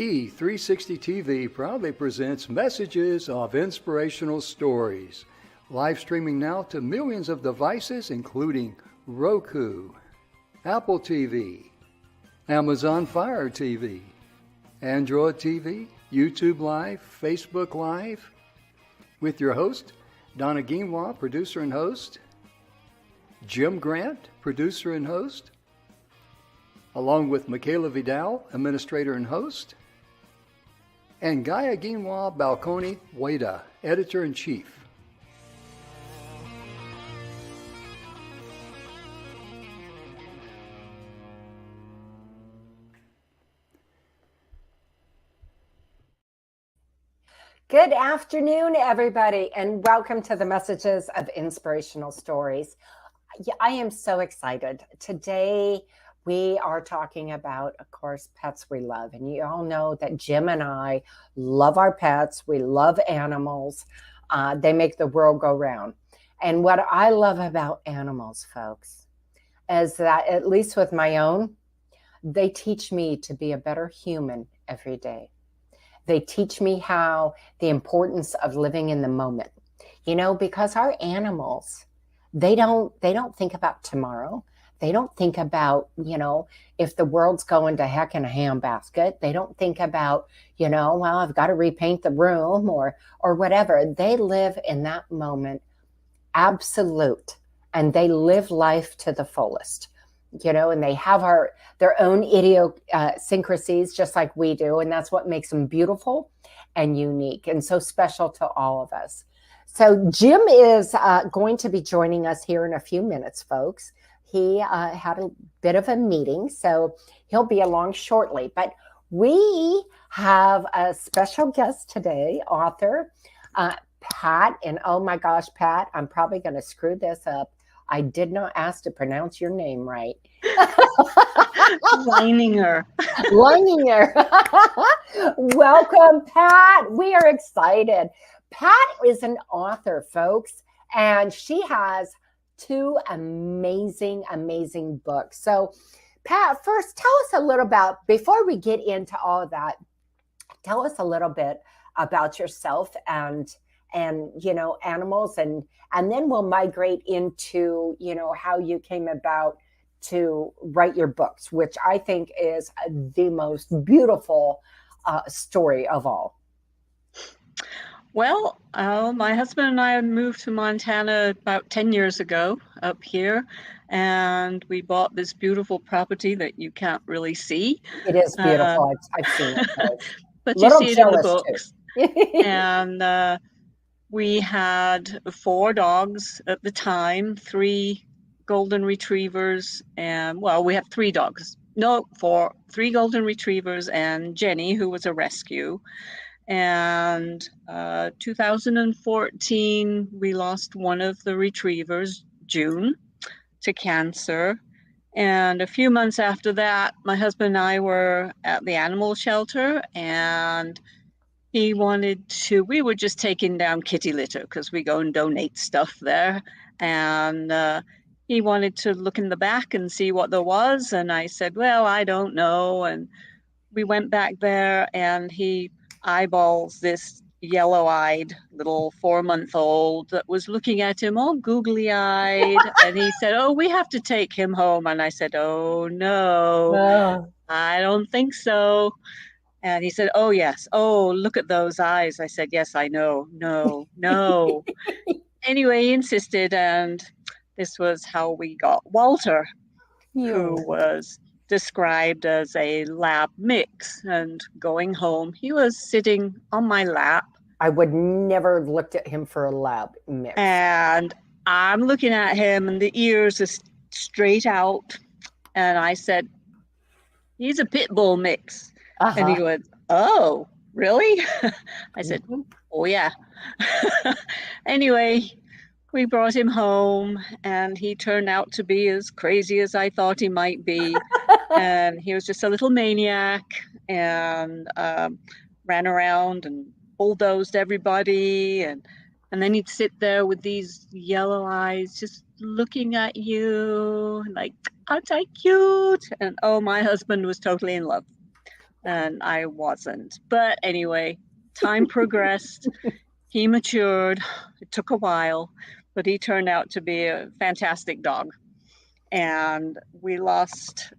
E360 TV proudly presents messages of inspirational stories. Live streaming now to millions of devices, including Roku, Apple TV, Amazon Fire TV, Android TV, YouTube Live, Facebook Live, with your host, Donna Guimwa, producer and host, Jim Grant, producer and host, along with Michaela Vidal, administrator and host, and Gaia Guimwa Balconi Wada, editor-in-chief. Good afternoon, everybody, and welcome to the Messages of Inspirational Stories. I am so excited. Today, we are talking about, of course, pets we love. And you all know that Jim and I love our pets. We love animals. They make the world go round. And what I love about animals, folks, is that, at least with my own, they teach me to be a better human every day. They teach me how the importance of living in the moment, because our animals, they don't think about tomorrow. They don't think about, if the world's going to heck in a handbasket. They don't think about, well, I've got to repaint the room or whatever. They live in that moment, absolute, and they live life to the fullest. And they have their own idiosyncrasies just like we do. And that's what makes them beautiful and unique and so special to all of us. So Jim is going to be joining us here in a few minutes, folks. He had a bit of a meeting, so he'll be along shortly. But we have a special guest today, author Pat. And oh my gosh, Pat, I'm probably going to screw this up. I did not ask to pronounce your name right. Leininger. Welcome, Pat. We are excited. Pat is an author, folks, and she has two amazing books. So, Pat, first, tell us a little about, before we get into all of that, tell us a little bit about yourself and animals, and then we'll migrate into, how you came about to write your books, which I think is the most beautiful story of all. Well, my husband and I moved to Montana about 10 years ago up here, and we bought this beautiful property that you can't really see. It is beautiful. I've seen it. But you see it in the books. And we had 4 dogs at the time, 3 golden retrievers, and we have 3 dogs. No, 4, 3 golden retrievers and Jenny, who was a rescue. And 2014, we lost one of the retrievers, June, to cancer. And a few months after that, my husband and I were at the animal shelter, and we were just taking down kitty litter because we go and donate stuff there. And he wanted to look in the back and see what there was. And I said, well, I don't know. And we went back there, and he eyeballs this yellow-eyed little 4-month-old that was looking at him all googly-eyed. And he said, oh, we have to take him home. And I said, oh, no, I don't think so. And he said, oh, yes. Oh, look at those eyes. I said, yes, I know. No. Anyway, he insisted. And this was how we got Walter, who was described as a lab mix. And going home, he was sitting on my lap. I would never have looked at him for a lab mix. And I'm looking at him, and the ears are straight out. And I said, he's a pit bull mix. Uh-huh. And he went, oh, really? I said, oh, yeah. Anyway, we brought him home, and he turned out to be as crazy as I thought he might be. And he was just a little maniac, and ran around and bulldozed everybody. And then he'd sit there with these yellow eyes just looking at you like, aren't I cute? And oh, my husband was totally in love. and I wasn't. But anyway, time progressed. He matured. It took a while, but he turned out to be a fantastic dog. And we lost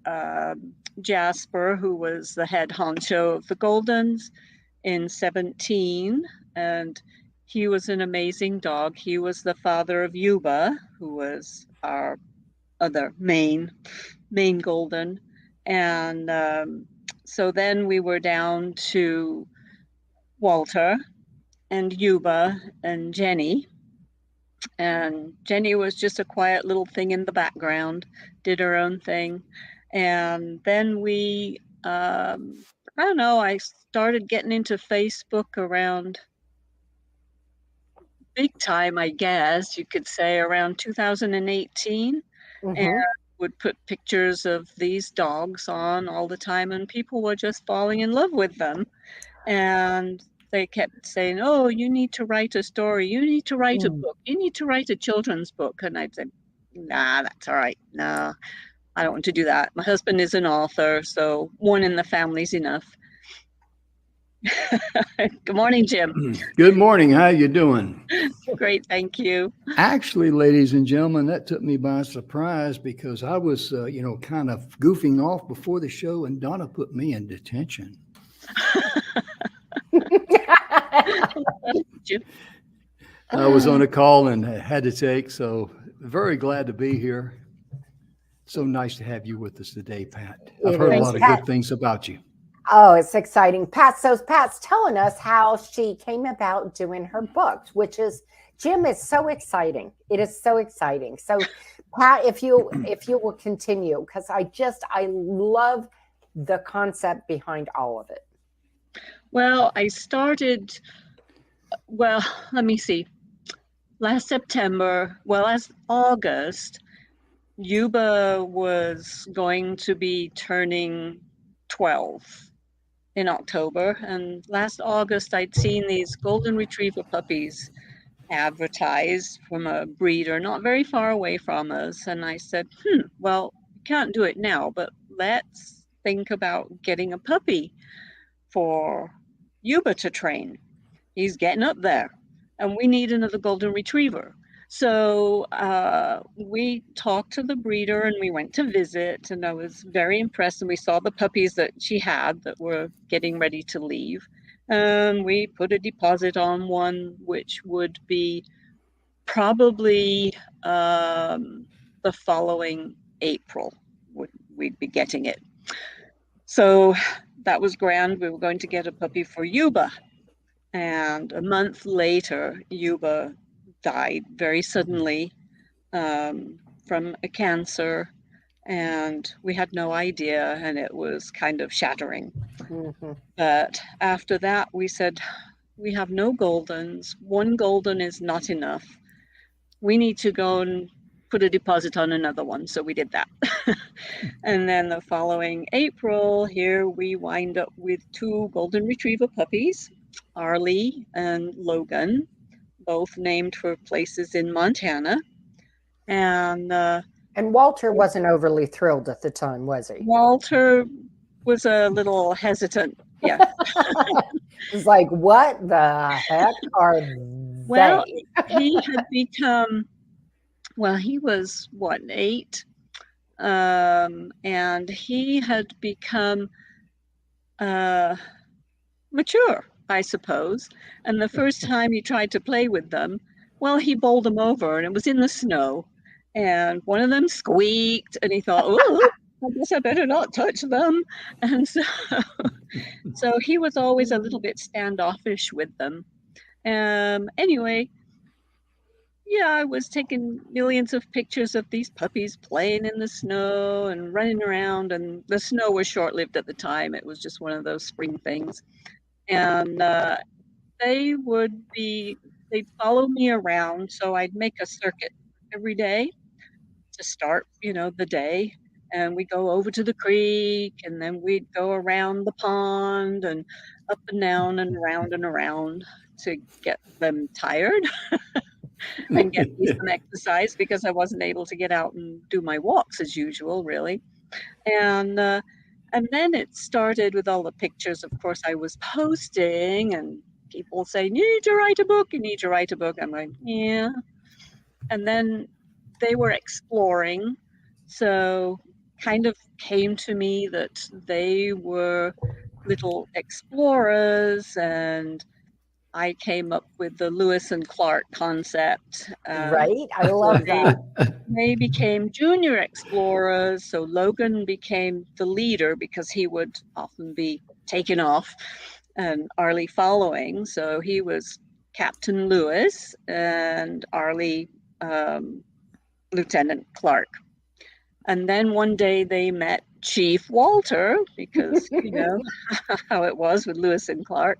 Jasper, who was the head honcho of the Goldens, in 17. And he was an amazing dog. He was the father of Yuba, who was our other main Golden. And so then we were down to Walter and Yuba and Jenny. And Jenny was just a quiet little thing in the background, did her own thing. And then we, I don't know, I started getting into Facebook around big time, I guess you could say, around 2018. And would put pictures of these dogs on all the time, and people were just falling in love with them. And they kept saying, oh, you need to write a story. You need to write a book. You need to write a children's book. And I'd say, nah, that's all right. No, I don't want to do that. My husband is an author, so one in the family's enough. Good morning, Jim. Good morning. How you doing? Great, thank you. Actually, ladies and gentlemen, that took me by surprise because I was, kind of goofing off before the show, and Donna put me in detention. I was on a call and had to take, so very glad to be here. So nice to have you with us today, Pat. I've heard a lot of good things about you. Oh, it's exciting. Pat's telling us how she came about doing her book, which is, Jim, is so exciting. It is so exciting. So Pat, if you will continue, because I love the concept behind all of it. Well, let me see. Last August, Yuba was going to be turning 12 in October. And last August, I'd seen these golden retriever puppies advertised from a breeder not very far away from us. And I said, well, we can't do it now, but let's think about getting a puppy for Yuba to train. He's getting up there, and we need another golden retriever. So we talked to the breeder and we went to visit, and I was very impressed. And we saw the puppies that she had that were getting ready to leave. And we put a deposit on one, which would be probably the following April. We'd be getting it. So that was grand. We were going to get a puppy for Yuba. And a month later, Yuba died very suddenly from a cancer, and we had no idea, and it was kind of shattering. But after that, we said, we have no Goldens. One Golden is not enough. We need to go and put a deposit on another one. So we did that. And then the following April, here we wind up with 2 golden retriever puppies, Arlie and Logan, both named for places in Montana. And Walter wasn't overly thrilled at the time, was he? Walter was a little hesitant. Yeah. It's like, what the heck are they? Well, he had become, he was 8? And he had become mature, I suppose. And the first time he tried to play with them, he bowled them over, and it was in the snow. And one of them squeaked, and he thought, oh, I guess I better not touch them. And so he was always a little bit standoffish with them. Anyway, I was taking millions of pictures of these puppies playing in the snow and running around, and the snow was short-lived at the time. It was just one of those spring things. And they'd follow me around, so I'd make a circuit every day to start, the day. And we'd go over to the creek, and then we'd go around the pond and up and down and around to get them tired and get me some exercise, because I wasn't able to get out and do my walks as usual, really. And And then it started with all the pictures, of course, I was posting, and people saying, you need to write a book, you need to write a book. I'm like, yeah. And then they were exploring. So kind of came to me that they were little explorers, and I came up with the Lewis and Clark concept. Right? I So love that. they became junior explorers. So Logan became the leader because he would often be taken off and Arlie following. So he was Captain Lewis and Arlie Lieutenant Clark. And then one day they met Chief Walter because, you know, how it was with Lewis and Clark.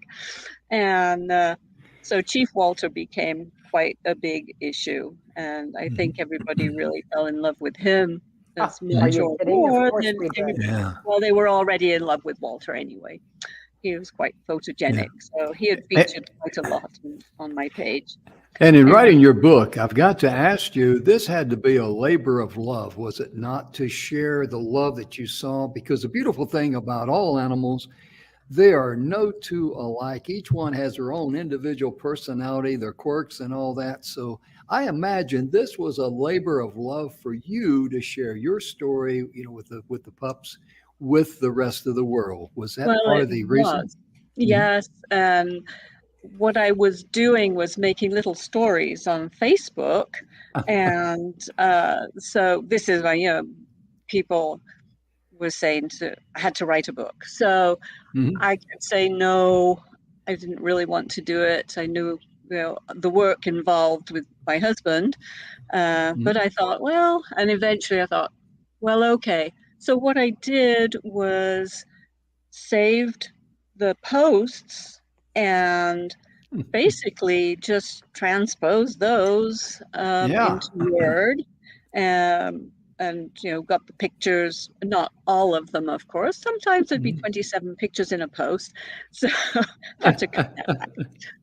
And so Chief Walter became quite a big issue. And I think everybody really fell in love with him as Are much you or kidding? Of more course than we did. Yeah. well, they were already in love with Walter anyway. He was quite photogenic, so he had featured quite a lot on my page. And in writing your book, I've got to ask you, this had to be a labor of love, was it not, to share the love that you saw? Because the beautiful thing about all animals, they are no two alike. Each one has their own individual personality, their quirks and all that. So I imagine this was a labor of love for you to share your story, you know, with the pups, with the rest of the world. Was that Well, part it of the reason? was. Yes, and what I was doing was making little stories on Facebook, and so this is why, you know, people were saying I had to write a book. So I could say no, I didn't really want to do it. I knew, you know, the work involved with my husband, but I thought, well, and eventually I thought, well, okay. So what I did was saved the posts and basically just transpose those Yeah. into Word, and you know, got the pictures, not all of them, of course. Sometimes there'd be 27 pictures in a post, so had to cut that back.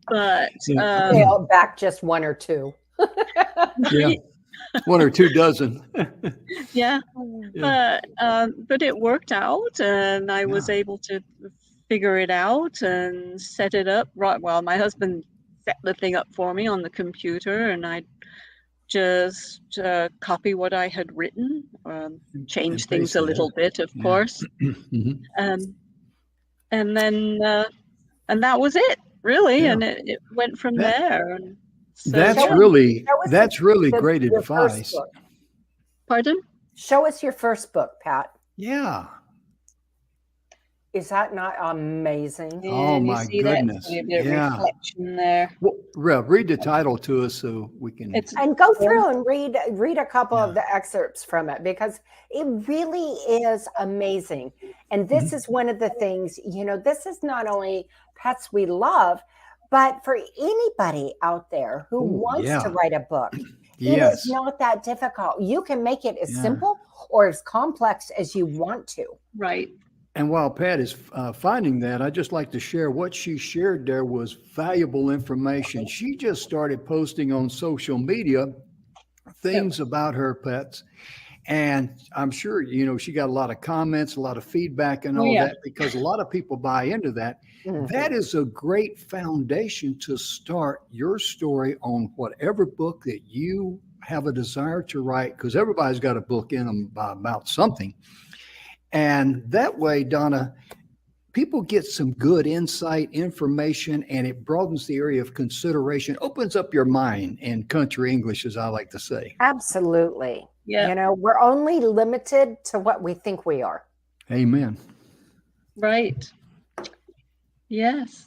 But Scale back just one or two. Yeah. One or two dozen. yeah, but it worked out, and I was able to figure it out and set it up. Right, well, my husband set the thing up for me on the computer, and I just copy what I had written, change things a little bit, of course, and then and that was it, really, and it went from there. And so, That's really great advice. Pardon? Show us your first book, Pat. Yeah. Is that not amazing? Oh my goodness! Yeah. Reflection there. Well, read the title to us so we can. And go through and read a couple of the excerpts from it, because it really is amazing. And this is one of the things, you know, this is not only pets we love, but for anybody out there who wants to write a book. It is not that difficult. You can make it as simple or as complex as you want to. Right. And while Pat is finding that, I'd just like to share what she shared there was valuable information. She just started posting on social media things about her pets. And I'm sure, you know, she got a lot of comments, a lot of feedback and all that, because a lot of people buy into that. That is a great foundation to start your story on whatever book that you have a desire to write, because everybody's got a book in them about something. And that way, Donna, people get some good insight, information, and it broadens the area of consideration, opens up your mind in country English, as I like to say. Absolutely. Yeah. You know, we're only limited to what we think we are. Amen. Right. Yes.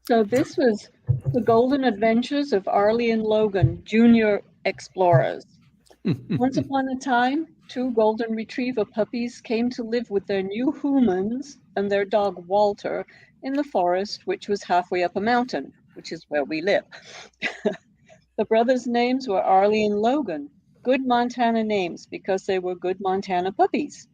So this was The Golden Adventures of Arlie and Logan, Junior Explorers. Once upon a time, 2 golden retriever puppies came to live with their new humans and their dog Walter in the forest, which was halfway up a mountain, which is where we live. The brothers' names were Arlie and Logan, good Montana names because they were good Montana puppies.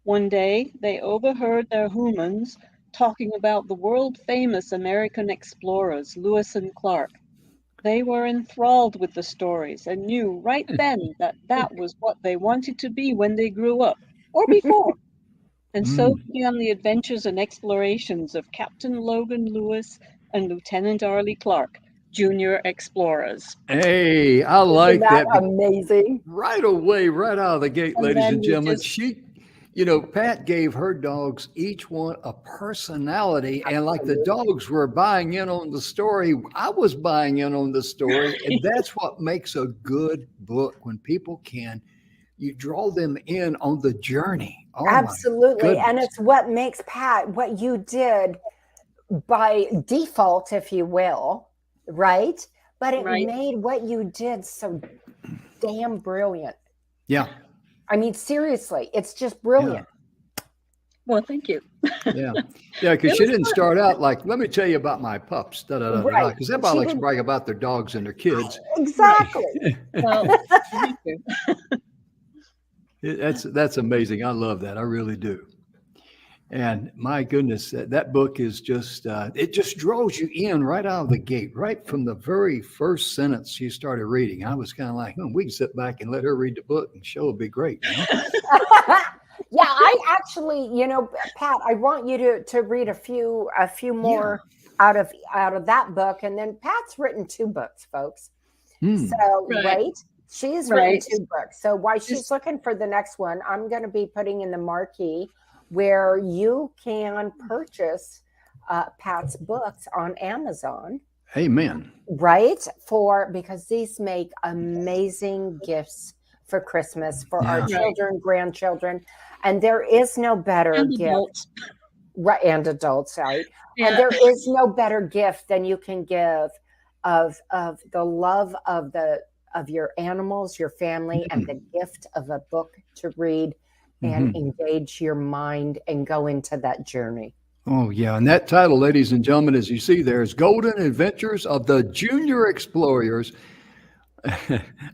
One day, they overheard their humans talking about the world-famous American explorers, Lewis and Clark. They were enthralled with the stories and knew right then that that was what they wanted to be when they grew up, or before. And so began the adventures and explorations of Captain Logan Lewis and Lieutenant Arlie Clark, junior explorers. Hey, I Isn't like that that. amazing? Right away, right out of the gate, And ladies then and we gentlemen. just- Pat gave her dogs each one a personality, and like the dogs were buying in on the story, I was buying in on the story, and that's what makes a good book, when people you draw them in on the journey. Oh, Absolutely. my And goodness. it's what makes Pat, what you did by default, if you will, right? But it Right. made what you did so damn brilliant. Yeah. I mean, seriously, it's just brilliant. Well, thank you. Yeah. Yeah, because she didn't start out like, let me tell you about my pups, Right. because everybody She likes to didn't- brag about their dogs and their kids. Exactly. Well, thank you. That's amazing. I love that. I really do. And my goodness, that book is just, it just draws you in right out of the gate, right from the very first sentence you started reading. I was kind of like, we can sit back and let her read the book and show will be great. Yeah, I actually, Pat, I want you to read a few more out of that book. And then Pat's written 2 books, folks. So, right. She's written 2 books. So while she's looking for the next one, I'm going to be putting in the marquee where you can purchase Pat's books on Amazon. Amen. Right? Because these make amazing gifts for Christmas for our children, grandchildren. And there is no better gift. Adults. Right, and adults, right? Yeah. And there is no better gift than you can give of the love of your animals, your family, and the gift of a book to read and engage your mind and go into that journey. Oh, yeah. And that title, ladies and gentlemen, as you see there, is Golden Adventures of the Junior Explorers.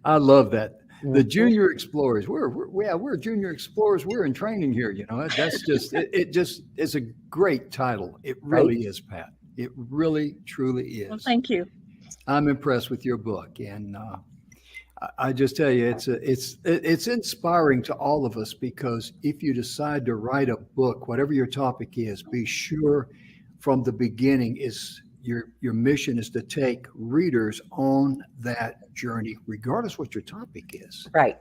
I love that. The Junior Explorers. We're junior explorers. We're in training here. That's just, it just is a great title. It really is, Pat. It really, truly is. Well, thank you. I'm impressed with your book. And I just tell you, it's inspiring to all of us, because if you decide to write a book, whatever your topic is, be sure from the beginning your mission is to take readers on that journey, regardless what your topic is. Right.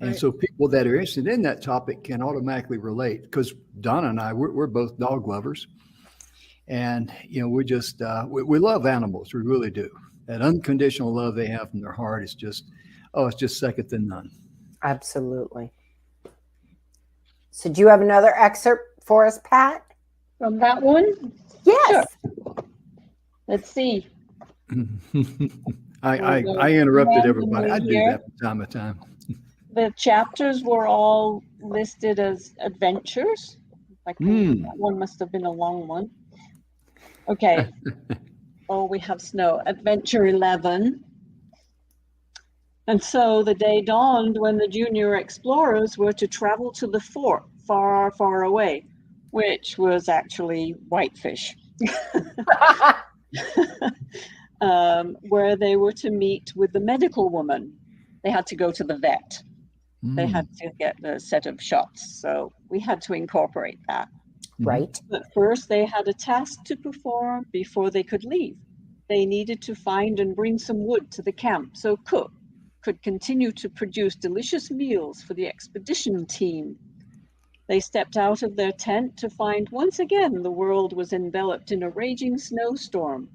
And so people that are interested in that topic can automatically relate, because Donna and I, we're both dog lovers. And, we just, we love animals. We really do. That unconditional love they have from their heart is just, it's just second to none. Absolutely. So do you have another excerpt for us, Pat? From that one? Yes. Sure. Let's see. I interrupted everybody. I do that from time to time. The chapters were all listed as adventures. That one must have been a long one. Okay. We have snow. Adventure 11. And so the day dawned when the junior explorers were to travel to the fort far, far away, which was actually Whitefish, where they were to meet with the medical woman. They had to go to the vet. They had to get a set of shots. So we had to incorporate that. Right. But first, they had a task to perform before they could leave. They needed to find and bring some wood to the camp so Cook could continue to produce delicious meals for the expedition team. They stepped out of their tent to find once again the world was enveloped in a raging snowstorm.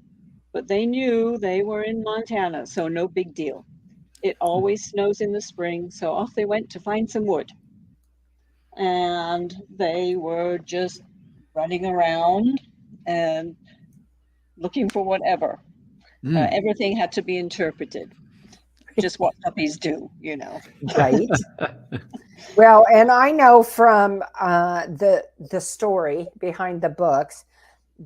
But they knew they were in Montana, so no big deal. It always snows in the spring, so off they went to find some wood. And they were just running around and looking for whatever. Everything had to be interpreted. Just what puppies do, Right. Well, and I know from the story behind the books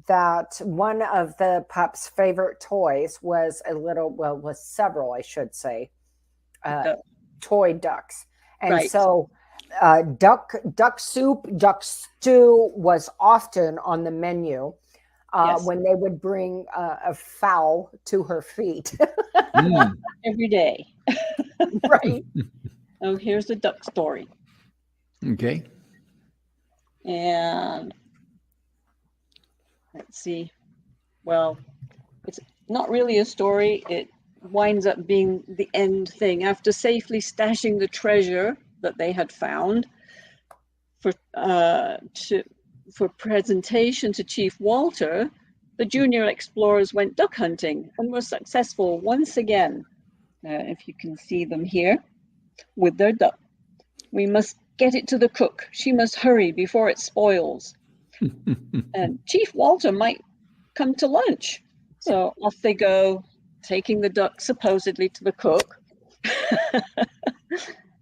that one of the pup's favorite toys was was several, I should say, toy ducks. And so duck soup, duck stew was often on the menu when they would bring a fowl to her feet. Every day. Right. Oh, here's the duck story. Okay. And let's see. Well, it's not really a story. It winds up being the end thing. After safely stashing the treasure that they had found for presentation to Chief Walter, the junior explorers went duck hunting and were successful once again. If you can see them here with their duck. We must get it to the cook. She must hurry before it spoils. And Chief Walter might come to lunch. So off they go, taking the duck supposedly to the cook.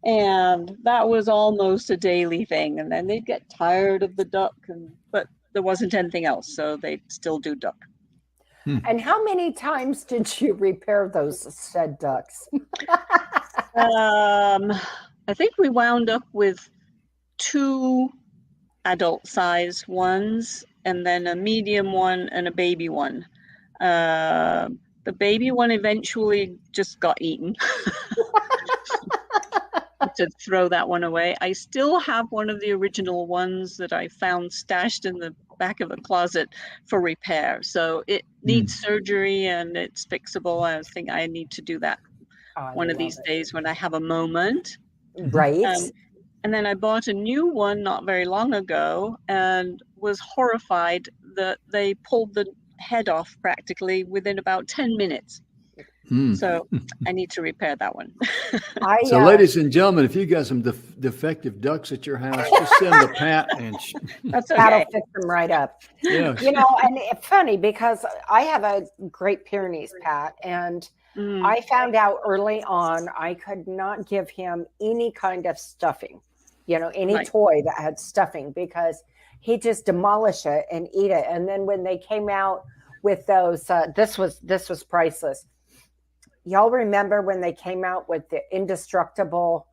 And that was almost a daily thing. And then they'd get tired of the duck, but there wasn't anything else, so they'd still do duck. And how many times did you repair those said ducks? I think we wound up with 2 adult-sized ones, and then a medium one and a baby one. The baby one eventually just got eaten. To throw that one away. I still have one of the original ones that I found stashed in the back of a closet for repair. So it needs surgery and it's fixable. I think I need to do that one of these days when I have a moment. Right. And then I bought a new one not very long ago and was horrified that they pulled the head off practically within about 10 minutes. So I need to repair that one. So ladies and gentlemen, if you got some defective ducks at your house, just send the Pat and that's okay. That'll fix them right up. Yeah. You know, and it's funny because I have a Great Pyrenees, Pat, and I found out early on I could not give him any kind of stuffing, you know, any toy that had stuffing, because he just demolish it and eat it. And then when they came out with those, this was priceless. Y'all remember when they came out with the indestructible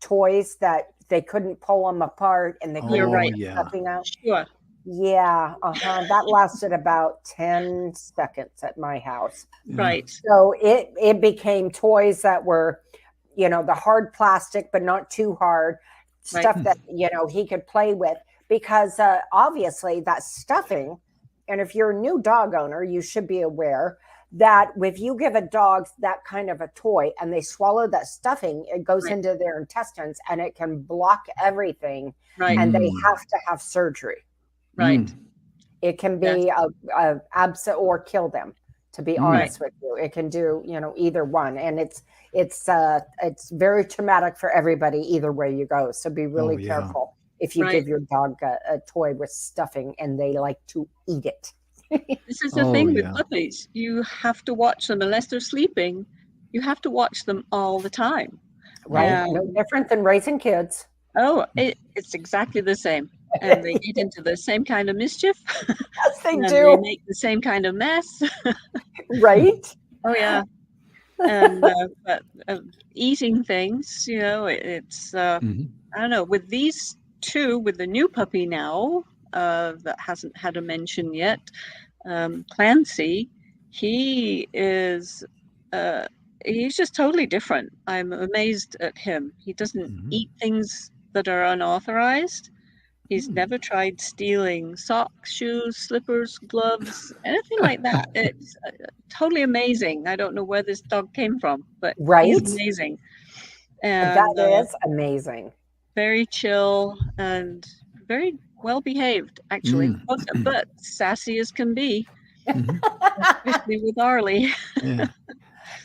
toys that they couldn't pull them apart and they couldn't get stuffing out? Sure. Yeah, that lasted about 10 seconds at my house. Right. So it became toys that were, you know, the hard plastic, but not too hard, stuff that, you know, he could play with, because obviously that stuffing, and if you're a new dog owner, you should be aware that if you give a dog that kind of a toy and they swallow that stuffing, it goes into their intestines and it can block everything. And they have to have surgery. Right. It can be a absent or kill them, to be honest with you. It can do, you know, either one. And it's very traumatic for everybody either way you go. So be really careful if you give your dog a toy with stuffing and they like to eat it. This is the thing with puppies. You have to watch them unless they're sleeping. You have to watch them all the time. Right. No different than raising kids. Oh, it's exactly the same. And they get into the same kind of mischief. Yes, they do. They make the same kind of mess. Right. Oh, yeah. And but eating things, you know, it's, I don't know, with these 2, with the new puppy now, that hasn't had a mention yet, Clancy, he is he's just totally different. I'm amazed at him. He doesn't eat things that are unauthorized. He's never tried stealing socks, shoes, slippers, gloves, anything like that. It's totally amazing. I don't know where this dog came from, but he's amazing. And that is amazing. Very chill and very well behaved, actually, but sassy as can be, especially with Arlie.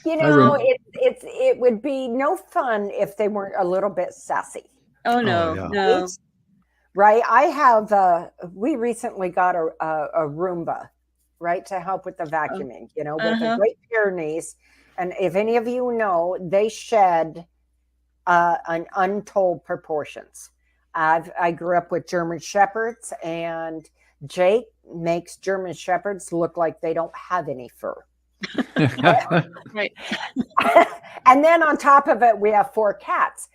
You know, it would be no fun if they weren't a little bit sassy. Oh no, no. Right. I have. We recently got a Roomba, right, to help with the vacuuming. You know, with the Great Pyrenees, and if any of you know, they shed an untold proportions. I grew up with German Shepherds, and Jake makes German Shepherds look like they don't have any fur. Right. And then on top of it, we have 4 cats.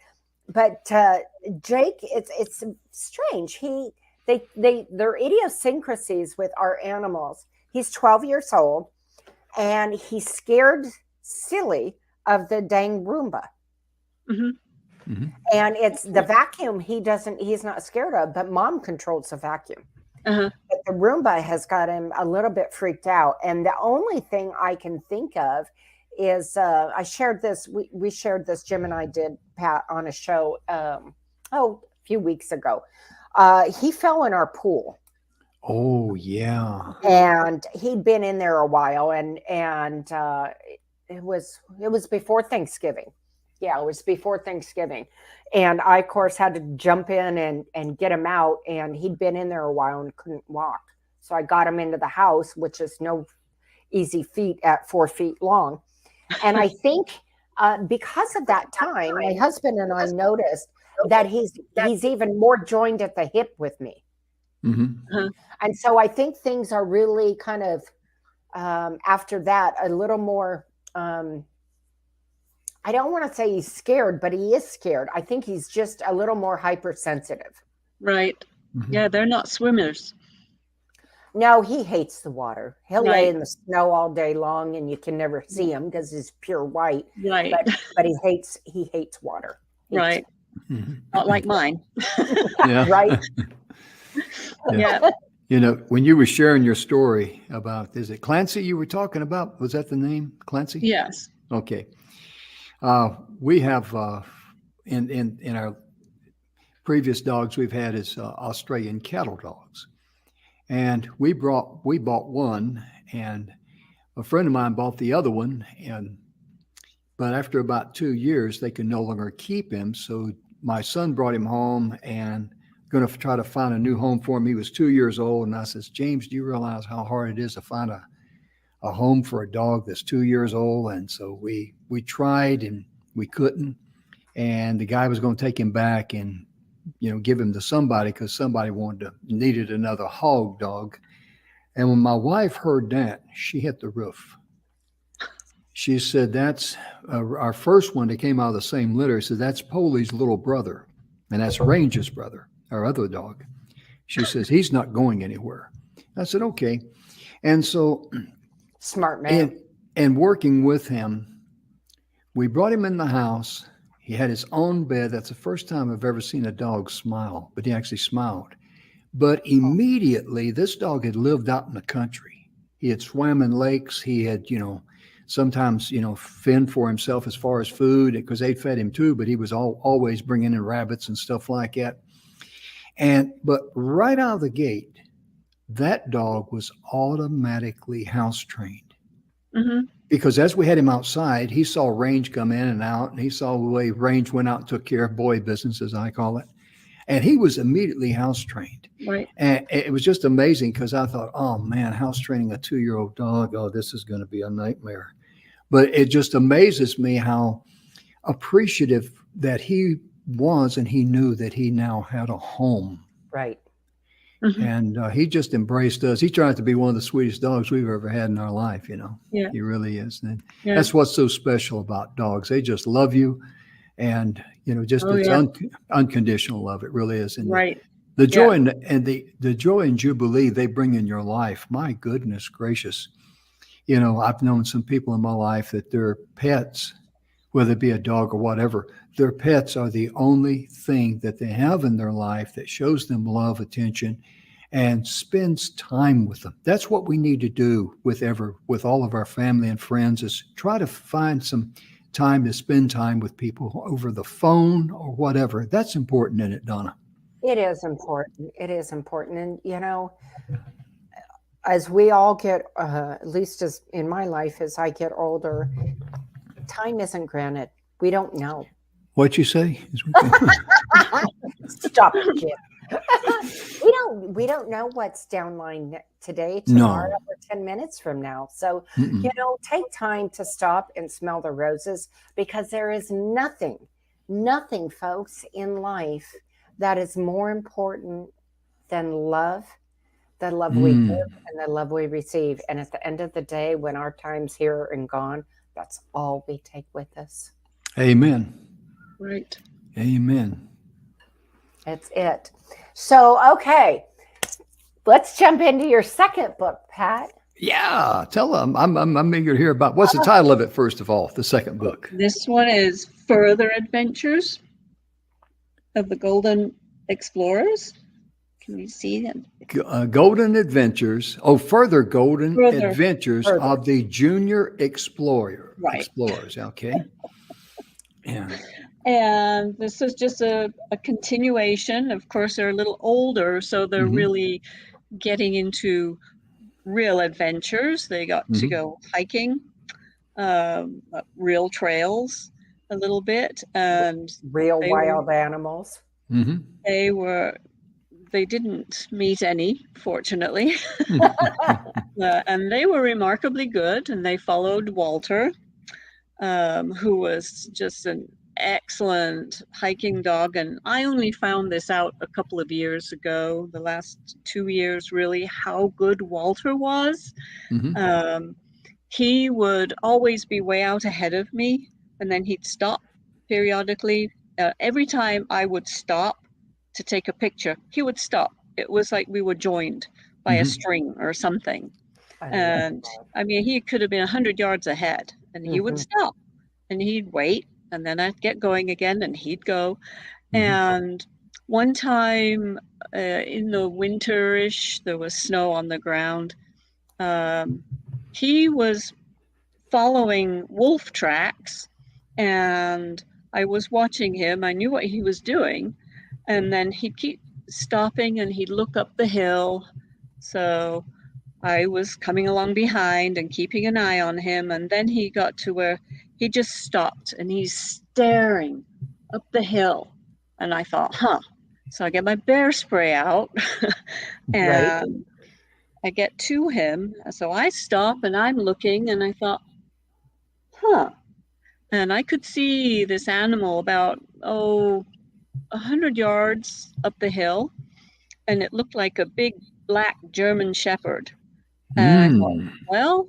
But Jake, it's strange. Their idiosyncrasies with our animals. He's 12 years old, and he's scared silly of the dang Roomba. Mhm. And it's the vacuum he's not scared of, but mom controls the vacuum. Uh-huh. But the Roomba has got him a little bit freaked out. And the only thing I can think of is I shared this, we shared this, Jim and I did, Pat, on a show a few weeks ago. He fell in our pool. Oh, yeah. And he'd been in there a while, and it was before Thanksgiving. Yeah, it was before Thanksgiving. And I, of course, had to jump in and get him out. And he'd been in there a while and couldn't walk. So I got him into the house, which is no easy feat at 4 feet long. And I think because of that time, my husband and I noticed that he's even more joined at the hip with me. Mm-hmm. And so I think things are really kind of, after that, a little more, I don't want to say he's scared, but he is scared. I think he's just a little more hypersensitive. Right. Mm-hmm. Yeah, they're not swimmers. No, he hates the water. He'll lay in the snow all day long, and you can never see him because he's pure white. Right. But he hates water. Right. Mm-hmm. Not like mine. Yeah. Right. Yeah. You know, when you were sharing your story about, is it Clancy you were talking about? Was that the name, Clancy? Yes. Okay. We have in our previous dogs we've had is Australian cattle dogs, and we bought one, and a friend of mine bought the other one, but after about 2 years they could no longer keep him, so my son brought him home and going to try to find a new home for him. He was 2 years old, and I says, James, do you realize how hard it is to find a home for a dog that's 2 years old? And so we tried and we couldn't, and the guy was going to take him back and give him to somebody because somebody needed another hog dog. And when my wife heard that, she hit the roof. She said, that's our first one that came out of the same litter. Said, that's Polly's little brother, and that's Range's brother, our other dog. She says, he's not going anywhere. I said, okay. And so smart man. And working with him, we brought him in the house. He had his own bed. That's the first time I've ever seen a dog smile, but he actually smiled. But immediately, this dog had lived out in the country. He had swam in lakes. He had, sometimes, fend for himself as far as food, because they fed him too, but he was always bringing in rabbits and stuff like that. But right out of the gate, that dog was automatically house trained. Mm-hmm. Because as we had him outside, he saw Range come in and out, and he saw the way Range went out and took care of boy business, as I call it. And he was immediately house trained. Right. And it was just amazing because I thought, oh man, house training a 2-year-old dog, oh, this is going to be a nightmare. But it just amazes me how appreciative that he was, and he knew that he now had a home. Right. Mm-hmm. And he just embraced us. He tried to be one of the sweetest dogs we've ever had in our life, Yeah. He really is. And Yeah. that's what's so special about dogs. They just love you, and it's unconditional love. It really is. And Right. the joy and the joy and jubilee they bring in your life. My goodness gracious. I've known some people in my life that their pets, whether it be a dog or whatever, their pets are the only thing that they have in their life that shows them love, attention, and spends time with them. That's what we need to do with all of our family and friends, is try to find some time to spend time with people over the phone or whatever. That's important, isn't it, Donna? It is important. It is important. And, as we all get, at least as in my life, as I get older, time isn't granted. We don't know. What'd you say? Stop it, Jim. We don't know what's downline today, tomorrow, or 10 minutes from now. So, take time to stop and smell the roses, because there is nothing, folks, in life that is more important than love, the love we give and the love we receive. And at the end of the day, when our time's here and gone, that's all we take with us. Amen. Right. Amen. That's it. So, okay, let's jump into your second book, Pat. Yeah, tell them. I'm eager to hear about. What's the title of it, first of all, the second book? This one is Further Adventures. of the Golden Explorers. Can you see them? Golden Adventures. Oh, further Golden Further. Adventures Further. of the Junior Explorer. Right. Explorers. Okay. Yeah. And this is just a continuation. Of course, they're a little older, so they're really getting into real adventures. They got to go hiking, real trails a little bit, and Real wild animals. they didn't meet any, fortunately. And they were remarkably good, and they followed Walter, who was just an excellent hiking dog. And I only found this out a couple of years ago, the last 2 years really, how good Walter was. He would always be way out ahead of me, and then he'd stop periodically. Every time I would stop to take a picture, he would stop. It was like we were joined by a string or something. And I mean, he could have been 100 yards ahead, and he would stop, and he'd wait, and then I'd get going again, and he'd go. And one time in the winterish, there was snow on the ground. He was following wolf tracks, and I was watching him. I knew what he was doing, and then he'd keep stopping, and he'd look up the hill. So I was coming along behind and keeping an eye on him, and then he got to where he just stopped, and he's staring up the hill, and I thought, so I get my bear spray out and I get to him. So I stop, and I'm looking, and I thought, and I could see this animal about 100 yards up the hill, and it looked like a big black German Shepherd. And I thought, well,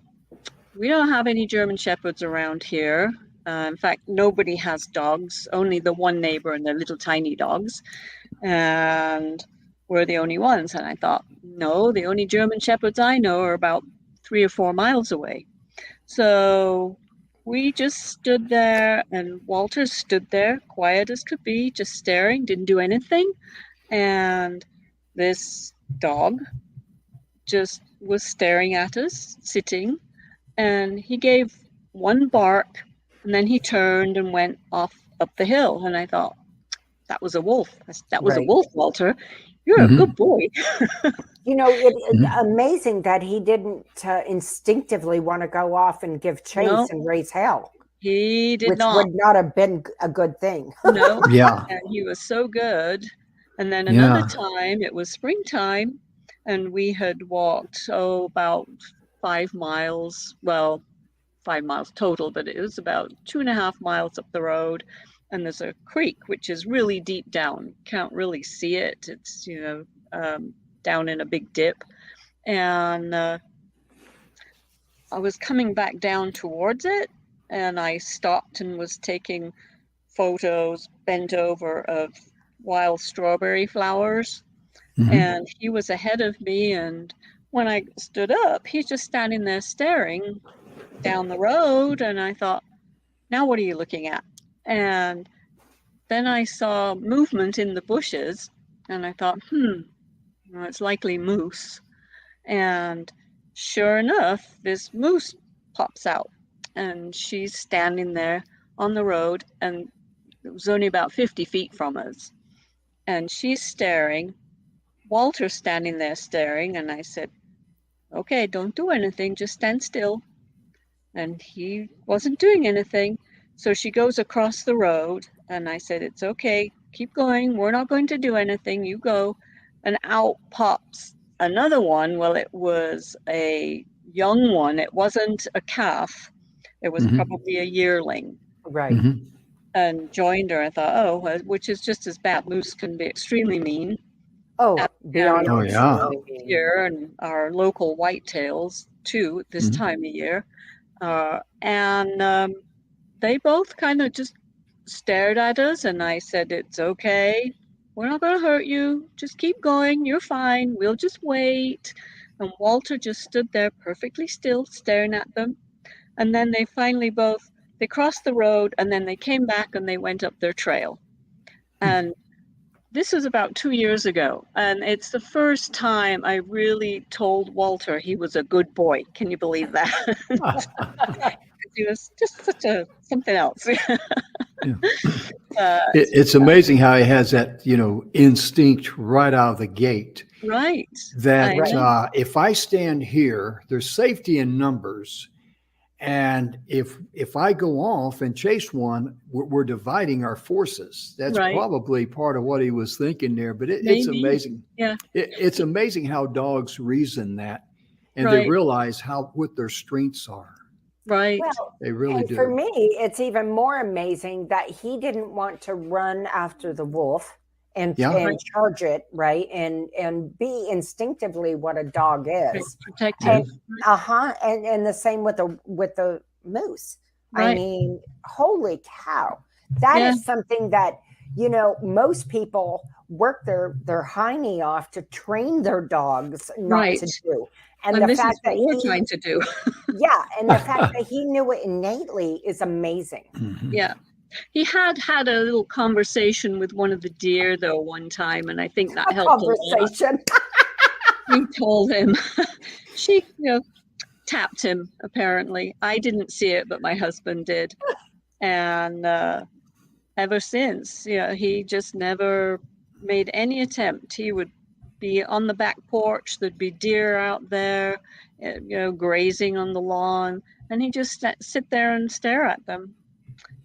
we don't have any German Shepherds around here. In fact, nobody has dogs, only the one neighbor and their little tiny dogs. And we're the only ones. And I thought, no, the only German Shepherds I know are about 3 or 4 miles away. So we just stood there, and Walter stood there, quiet as could be, just staring, didn't do anything. And this dog just was staring at us, sitting, and he gave one bark, and then he turned and went off up the hill. And I thought, that was a wolf. That was a wolf, Walter. You're a good boy. You know, it's amazing that he didn't instinctively want to go off and give chase and raise hell. He did which not. Would not have been a good thing. No. Yeah. And he was so good. And then another time, it was springtime, and we had walked, about 5 miles. Well, 5 miles total, but it was about 2.5 miles up the road. And there's a creek, which is really deep down. Can't really see it. It's, down in a big dip. And I was coming back down towards it, and I stopped and was taking photos bent over of wild strawberry flowers. And he was ahead of me, and when I stood up, he's just standing there staring down the road. And I thought, now what are you looking at? And then I saw movement in the bushes, and I thought, it's likely moose. And sure enough, this moose pops out, and she's standing there on the road, and it was only about 50 feet from us. And she's staring. Walter's standing there staring, and I said, okay, don't do anything, just stand still. And he wasn't doing anything. So she goes across the road, and I said, it's okay, keep going, we're not going to do anything, you go. And out pops another one. Well, it was a young one. It wasn't a calf. It was probably a yearling. Right. And joined her. I thought, which is just as bad. Moose can be extremely mean. Beyond. Oh, yeah. Here, and our local whitetails too at this time of year. And they both kind of just stared at us, and I said, it's okay, we're not going to hurt you, just keep going, you're fine, we'll just wait. And Walter just stood there perfectly still, staring at them. And then they finally they crossed the road, and then they came back and they went up their trail. And this was about 2 years ago, and it's the first time I really told Walter he was a good boy. Can you believe that? He was just something else. Yeah. uh, It's amazing how he has that, instinct right out of the gate. right. That Right. if I stand here, there's safety in numbers. And if I go off and chase one, we're dividing our forces. That's Right. probably part of what he was thinking there. But it's Maybe. amazing. Yeah. It's amazing how dogs reason that, and they Right. realize what their strengths are. Right. Well, They really and do. for me, it's even more amazing that he didn't want to run after the wolf and Right. charge it, right? And be instinctively what a dog is. Protective. And and the same with the moose. I Right. mean, holy cow. That Yeah. is something that, most people work their hiney off to train their dogs not Right. to do. And And the this fact is what that we're trying to do. and the fact that he knew it innately is amazing. Mhm. Yeah. He had a little conversation with one of the deer, though, one time, and I think that A helped a lot. conversation. He told him, she, tapped him, apparently. I didn't see it, but my husband did. And ever since, he just never made any attempt. He would be on the back porch, there'd be deer out there, grazing on the lawn, and he'd just sit there and stare at them.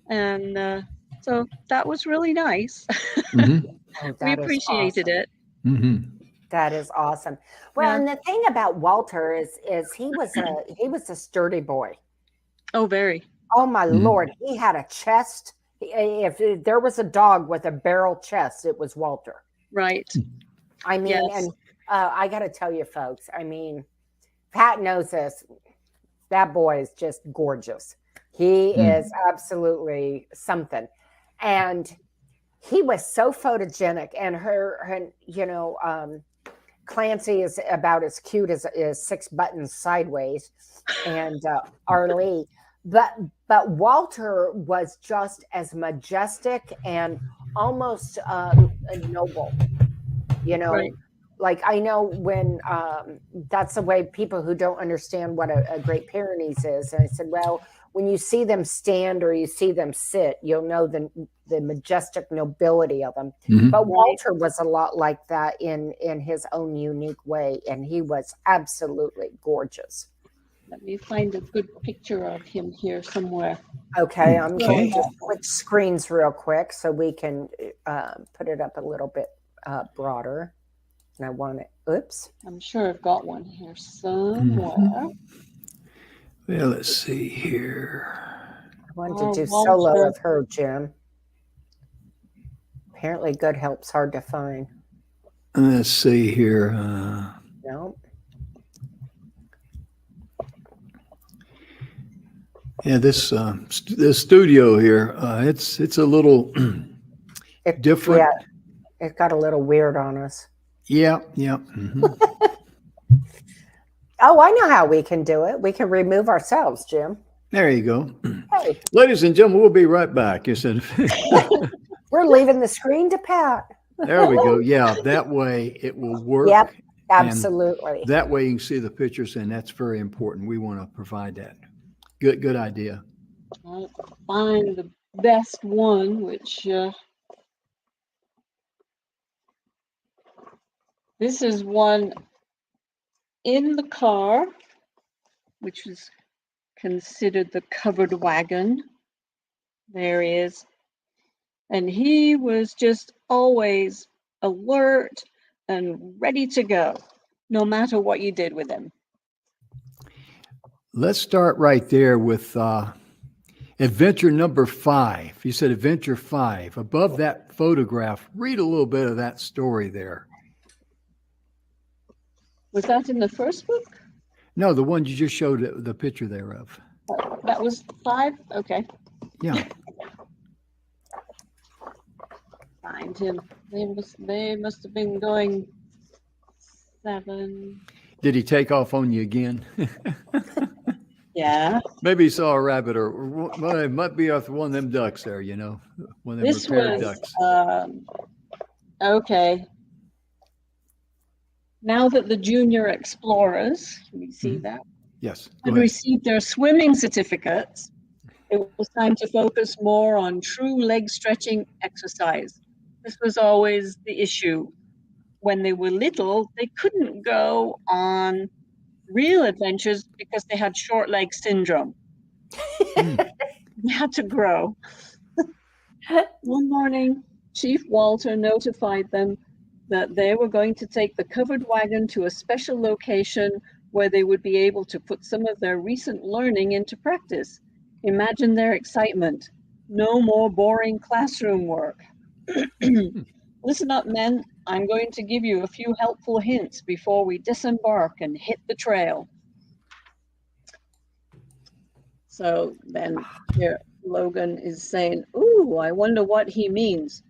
And so that was really nice. Mhm. Oh, We that is appreciated awesome. it. Mhm. That is awesome. Well, Yeah. and the thing about Walter is he was a sturdy boy. Oh, very. Oh my Mhm. Lord, he had a chest. If there was a dog with a barrel chest, it was Walter. Right. I mean, Yes. and I got to tell you, folks. I mean, Pat knows this. That boy is just gorgeous. He is absolutely something, and he was so photogenic. And Clancy is about as cute as Six Buttons Sideways, and Arlie. But Walter was just as majestic and almost noble. Right. Like I know when that's the way people who don't understand what a Great Pyrenees is. And I said, well, when you see them stand or you see them sit, you'll know the majestic nobility of them. Mhm. But Walter was a lot like that in his own unique way, and he was absolutely gorgeous. Let me find a good picture of him here somewhere. Okay, I'm going Okay. to just switch screens real quick so we can put it up a little bit broader. And I want it. Oops. I'm sure I've got one here somewhere. Well, let's see here. I wanted to do Walter. solo of her, Jim. Apparently, good help's hard to find. Let's see here. No. Yeah, this studio here, it's a little different. Yeah, it got a little weird on us. Yeah. Mhm. Oh, I know how we can do it. We can remove ourselves, Jim. There you go. Hey, Ladies and gentlemen, we'll be right back. You said, we're leaving the screen to Pat. there we go. Yeah, that way it will work. Yep, absolutely. That way you can see the pictures, and that's very important. We want to provide that. Good idea. I'll find the best one, which this is one in the car, which was considered the covered wagon. There he is. And he was just always alert and ready to go, no matter what you did with him. Let's start right there with adventure number 5. You said adventure 5. Above that photograph, read a little bit of that story there. Was that in the first book? No, the one you just showed the picture thereof. That was 5? Okay. Yeah. Find him. They must have been going 7. Did he take off on you again? Yeah. Maybe he saw a rabbit, or well, it might be off one of them ducks there, one of them This repaired was ducks. Okay. Now that the junior explorers, can you see that, Yes, go had ahead. received their swimming certificates, it was time to focus more on true leg stretching exercise. This was always the issue. When they were little, they couldn't go on real adventures because they had short leg syndrome. They had to grow. One morning, Chief Walter notified them that they were going to take the covered wagon to a special location where they would be able to put some of their recent learning into practice. Imagine their excitement. No more boring classroom work. Listen up, men. I'm going to give you a few helpful hints before we disembark and hit the trail. So then here Logan is saying, ooh, I wonder what he means.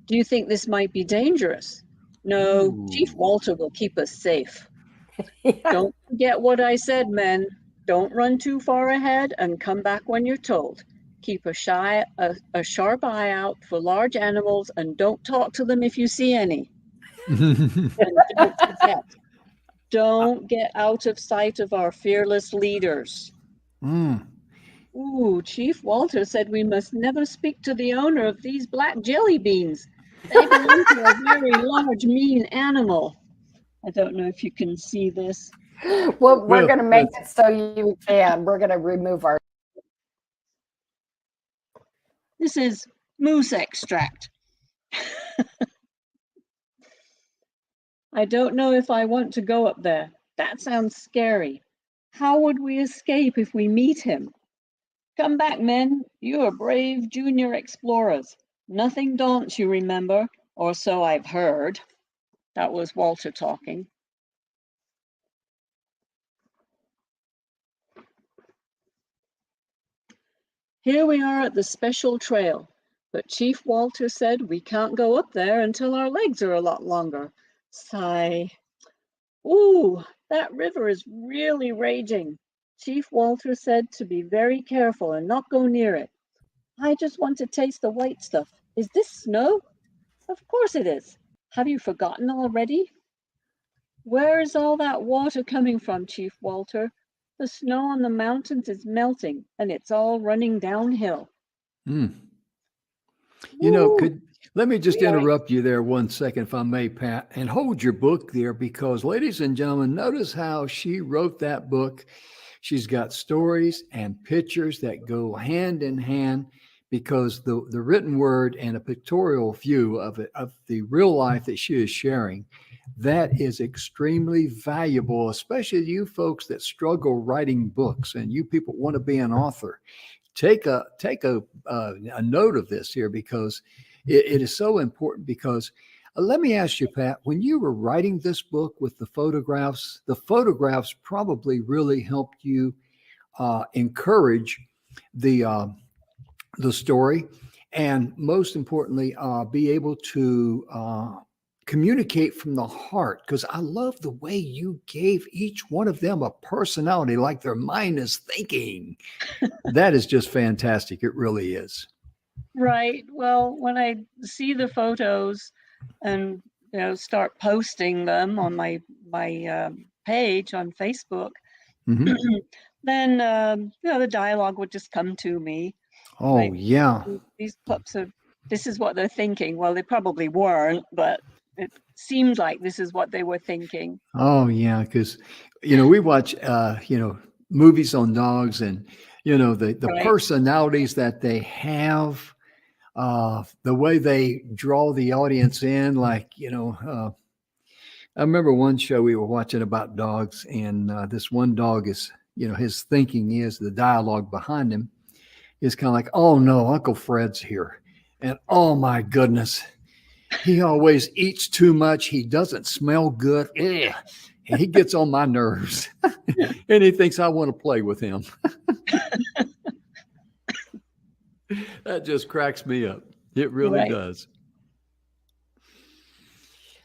Do you think this might be dangerous? No, Chief Walter will keep us safe. Yeah. Don't forget what I said, men. Don't run too far ahead and come back when you're told. Keep a sharp eye out for large animals and don't talk to them if you see any. And don't forget, don't get out of sight of our fearless leaders. Ooh, Chief Walter said we must never speak to the owner of these black jelly beans. They belong to a very large, mean animal. I don't know if you can see this. Well, we're Well, going to make it so you can. We're going to remove our. This is moose extract. I don't know if I want to go up there. That sounds scary. How would we escape if we meet him? Come back, men. You are brave junior explorers. Nothing daunts you, remember, or so I've heard. That was Walter talking. Here we are at the special trail, but Chief Walter said we can't go up there until our legs are a lot longer. Sigh. Ooh, that river is really raging. Chief Walter said to be very careful and not go near it. I just want to taste the white stuff. Is this snow? Of course it is. Have you forgotten already? Where is all that water coming from, Chief Walter? The snow on the mountains is melting and it's all running downhill. You know, Ooh, let me just yeah. interrupt you there 1 second, if I may, Pat, and hold your book there because, ladies and gentlemen, notice how she wrote that book. She's got stories and pictures that go hand in hand because the written word and a pictorial view of it, of the real life that she is sharing, that is extremely valuable, especially you folks that struggle writing books and you people want to be an author. Take a note of this here because it is so important. Because let me ask you, Pat, when you were writing this book with the photographs probably really helped you encourage the the story, and most importantly, be able to communicate from the heart. Because I love the way you gave each one of them a personality, like their mind is thinking. That is just fantastic. It really is. Right. Well, when I see the photos and start posting them on my page on Facebook, Mhm. then the dialogue would just come to me. Oh, Like, yeah. these pups are. This is what they're thinking. Well, they probably weren't, but it seemed like this is what they were thinking. Oh, yeah. Because, we watch, movies on dogs and, the Right. personalities that they have, the way they draw the audience in. Like, I remember one show we were watching about dogs, and this one dog is, his thinking is the dialogue behind him is kind of like, oh no, Uncle Fred's here. And oh my goodness, he always eats too much. He doesn't smell good. Ugh. And he gets on my nerves. And he thinks I want to play with him. That just cracks me up. It really Right. does.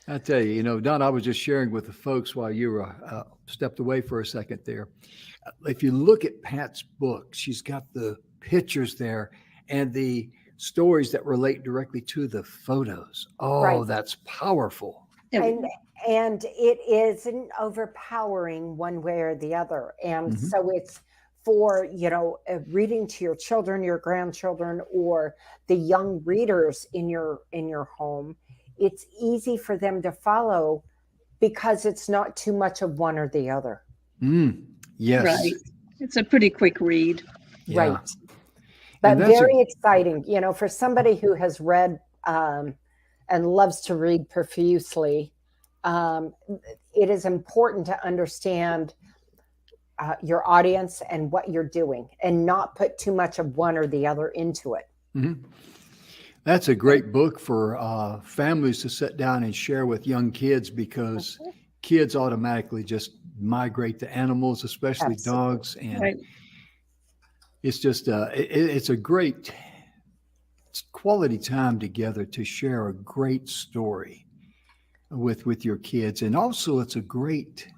I tell you, Don, I was just sharing with the folks while you were stepped away for a second there. If you look at Pat's book, she's got the pictures there and the stories that relate directly to the photos. Oh, Right. that's powerful. And it isn't overpowering one way or the other. And Mhm. so it's for, reading to your children, your grandchildren, or the young readers in your home. It's easy for them to follow because it's not too much of one or the other. Yes. Right. It's a pretty quick read. Yeah. Right. But And that's very exciting, for somebody who has read and loves to read profusely. It is important to understand your audience and what you're doing, and not put too much of one or the other into it. Mhm. That's a great book for families to sit down and share with young kids, because kids automatically just migrate to animals, especially Absolutely. dogs. And Right. it's just, it's a great quality time together to share a great story with your kids. And also it's a great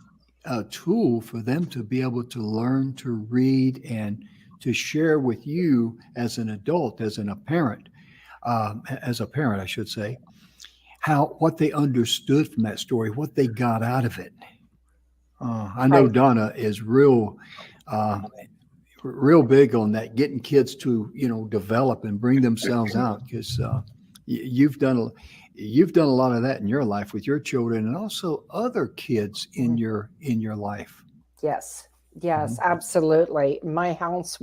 tool for them to be able to learn to read and to share with you as an adult, as a parent, I should say, what they understood from that story, what they got out of it. I know Right. Donna is real big on that, getting kids to develop and bring themselves out, because you've done a lot of that in your life with your children, and also other kids in your life. Yes. Yes, Mhm. absolutely. My house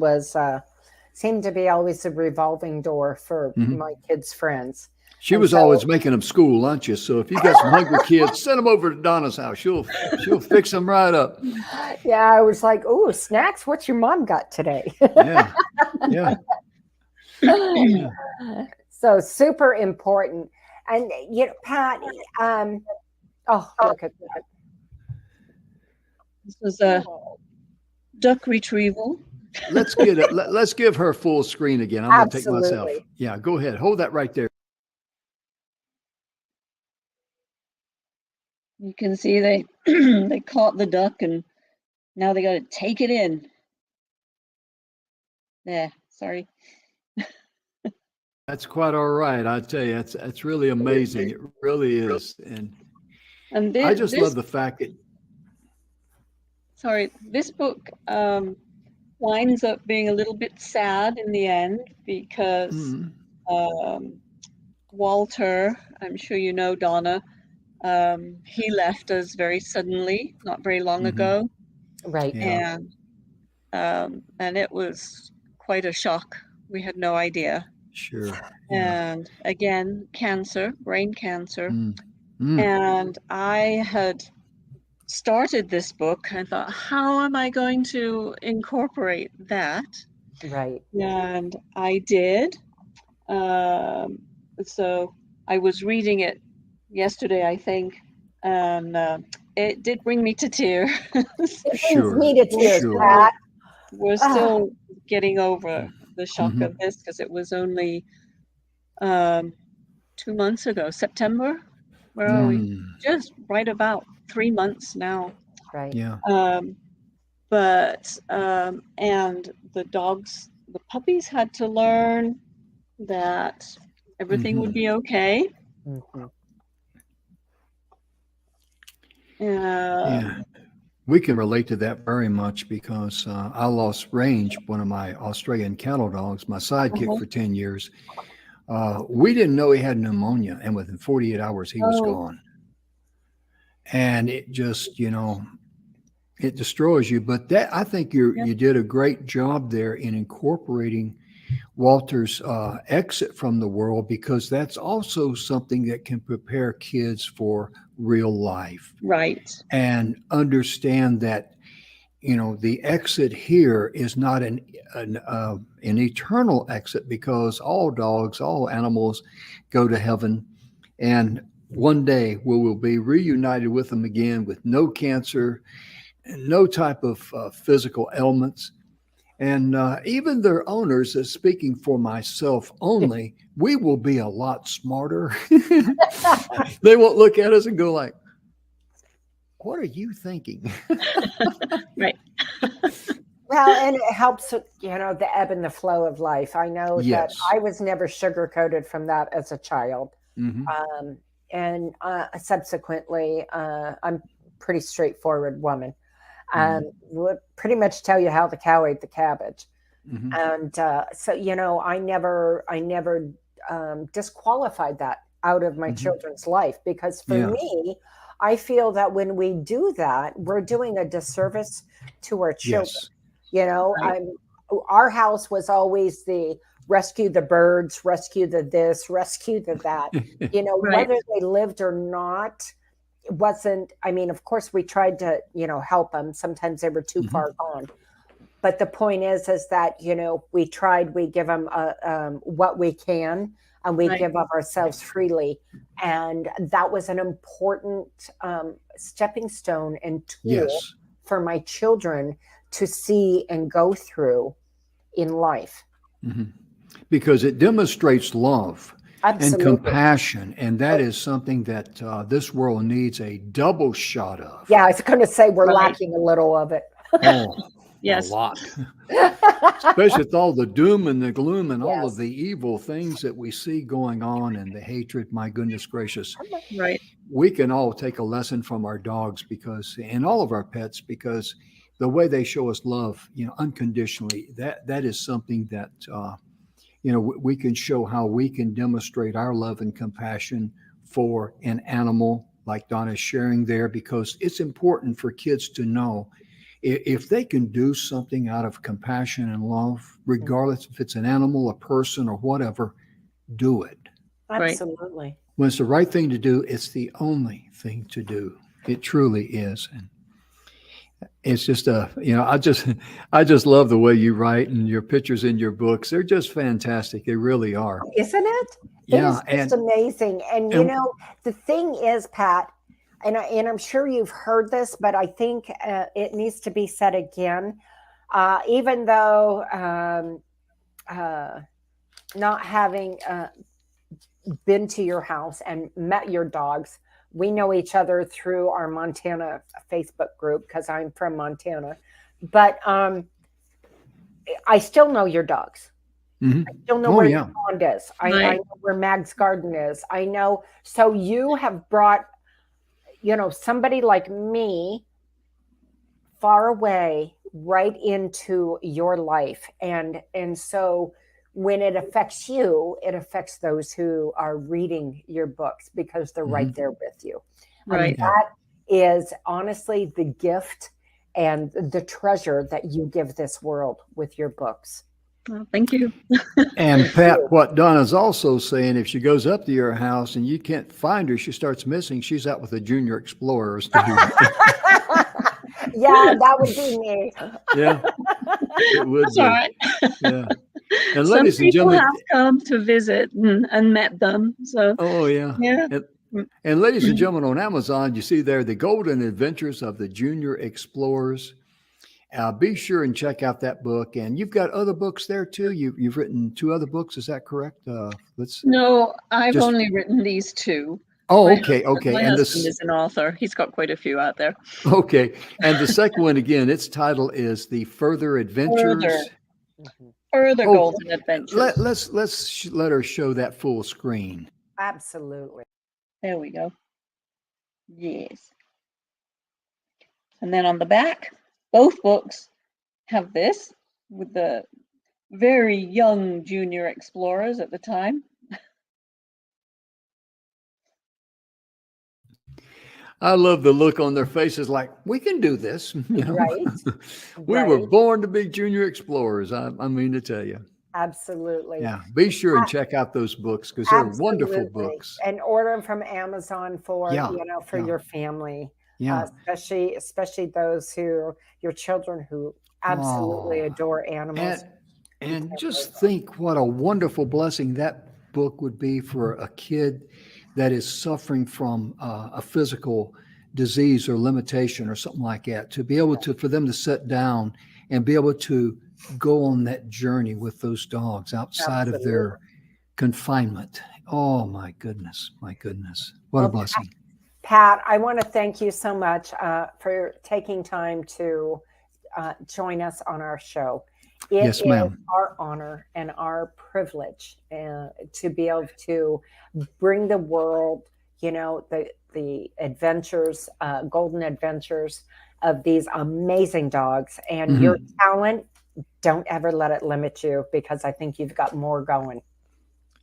seemed to be always a revolving door for Mhm. my kids' friends. She And was so, always making them school lunches. So if you got some hungry kids, send them over to Donna's house. She'll fix them right up. yeah, I was like, "Oh, snacks, what's your mom got today?" Yeah, yeah, yeah. So super important. And Pat, look at that. This was a duck retrieval. Let's let's give her full screen again. I'm going to take myself. Absolutely. Yeah, go ahead. Hold that right there. You can see they they caught the duck, and now they got to take it in. Yeah, sorry. That's quite all right. I tell you, that's really amazing. It really is. And And I just this love the fact that this book winds up being a little bit sad in the end, because mm, um, Walter, I'm sure you know Donna, he left us very suddenly, not very long mhm, ago, Right. yeah, and it was quite a shock. We had no idea. sure. Yeah. And again, cancer, brain cancer. Mm, mm, And I had started this book. I thought, how am I going to incorporate that? Right. And I did. Um, so I was reading it yesterday, I think, and it did bring me to tears. It brings sure. me to tears, Sure. Pat. We're Ah, still getting over the shock of Mhm. this, because it was only um, 2 months ago, September. Where are yeah. we? Mm, Just right about 3 months now. Right. yeah. And the puppies had to learn that everything would Mhm. be okay. Hmm. Yeah. Um, We can relate to that very much, because I lost Range, one of my Australian cattle dogs, my sidekick uh-huh. for 10 years. We didn't know he had pneumonia, and within 48 hours, he was Oh, gone. And it just, it destroys you. But that, I think yeah, you did a great job there in incorporating Walter's exit from the world, because that's also something that can prepare kids for real life, right, and understand that the exit here is not an eternal exit, because all dogs, all animals go to heaven, and one day we will be reunited with them again, with no cancer and no type of physical ailments. And even their owners, speaking for myself only, we will be a lot smarter. They won't look at us and go like, "What are you thinking?" right. Well, and it helps with, the ebb and the flow of life. I know that Yes. I was never sugar-coated from that as a child. Hmm. Um, and subsequently, I'm pretty straightforward woman. Hmm. Would pretty much tell you how the cow ate the cabbage. Hmm. And so, I never disqualified that out of my Hmm. children's life, because for Yeah. me, I feel that when we do that, we're doing a disservice to our children. Yes. You know, Right. I'm Our house was always the rescue the birds, rescue the this, rescue the that. Right. Whether they lived or not, it wasn't. I mean, of course, we tried to, help them. Sometimes they were too Hmm. far gone, but the point is that we tried. We give them what we can, and we Right. give of ourselves freely, and that was an important stepping stone and tool Yes. for my children to see and go through in life. Hmm. Because it demonstrates love and Absolutely. compassion, and that is something that this world needs a double shot of. Yeah, I was going to say we're Right. lacking a little of it. Oh, a Yes. lot. Especially with all the doom and the gloom and all of Yes. the evil things that we see going on and the hatred. My goodness gracious. Right. We can all take a lesson from our dogs and all of our pets, because the way they show us love, unconditionally, that is something that, we can show how we can demonstrate our love and compassion for an animal like Donna's sharing there, because it's important for kids to know if they can do something out of compassion and love, regardless if it's an animal, a person, or whatever, do it. Right. Absolutely. When it's the right thing to do, it's the only thing to do. It truly is. And it's just I just love the way you write, and your pictures in your books. They're just fantastic. They really are. Isn't it? It Yeah. is just amazing. And And the thing is, Pat, and I'm sure you've heard this, but I think it needs to be said again. Even though not having been to your house and met your dogs, we know each other through our Montana Facebook group because I'm from Montana. But I still know your dogs. mhm. Don't know Oh where your yeah. pond is. I Right. know where Mag's garden is. I know. So you have brought, somebody like me far away right into your life. And so when it affects you, it affects those who are reading your books because they're right Mhm. there with you. And Right. Yeah. that is honestly the gift and the treasure that you give this world with your books. Well, thank you. And Thank Pat, you. what Donna's also saying, if she goes up to your house and you can't find her, she starts missing. She's out with the junior explorers, dude. Yeah, that would be me. Yeah, it would That's all be. right. Yeah. And Some ladies and people gentlemen, have come to visit and met them. So oh yeah. yeah. And, Mm. and ladies and gentlemen, on Amazon, you see there the Golden Adventures of the Junior Explorers. Be sure and check out that book. And you've got other books there too. You've written two other books. Is that correct? Let's No, I've just. only written these two. Oh, My okay, husband, okay. my And husband this, is an author. He's got quite a few out there. okay. And the second one again, its title is The Further Further, Adventures. Mhm. further Oh, golden adventures. let her show that full screen. Absolutely. There we go. Yes. And then on the back, both books have this with the very young junior explorers at the time. I love the look on their faces, like we can do this. Right. We were Right. born to be junior explorers. I mean to tell you. Absolutely. Yeah, be sure and check out those books because they're wonderful Absolutely. books. And order them from Amazon for, Yeah, for yeah, your family, yeah. especially those your children who absolutely Oh, adore animals. and You and can't blame just them. think what a wonderful blessing that book would be for a kid that is suffering from a physical disease or limitation or something like that. To be able to, for them to sit down and be able to go on that journey with those dogs outside of Absolutely. their confinement. Oh my goodness, my goodness, what a Well, blessing. Pat, I want to thank you so much for taking time to join us on our show. It Yes, is ma'am. our honor and our privilege to be able to bring the world, the adventures, golden adventures of these amazing dogs. And your talent, don't ever let it limit you, because I think you've got more going.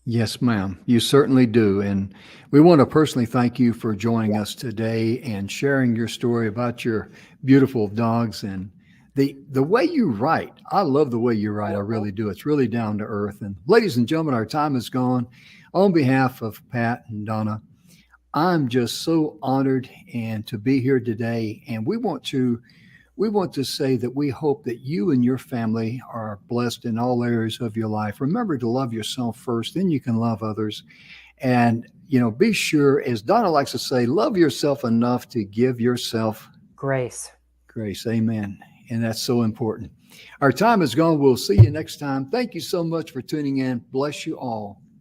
Yes, ma'am. You certainly do. And we want to personally thank you for joining us today and sharing your story about your beautiful dogs and the way you write. I love the way you write. I really do. It's really down to earth. And ladies and gentlemen, our time is gone. On behalf of Pat and Donna, I'm just so honored and to be here today. And we want to say that we hope that you and your family are blessed in all areas of your life. Remember to love yourself first, then you can love others. And, be sure, as Donna likes to say, love yourself enough to give yourself Grace. grace. Amen. And that's so important. Our time is gone. We'll see you next time. Thank you so much for tuning in. Bless you all.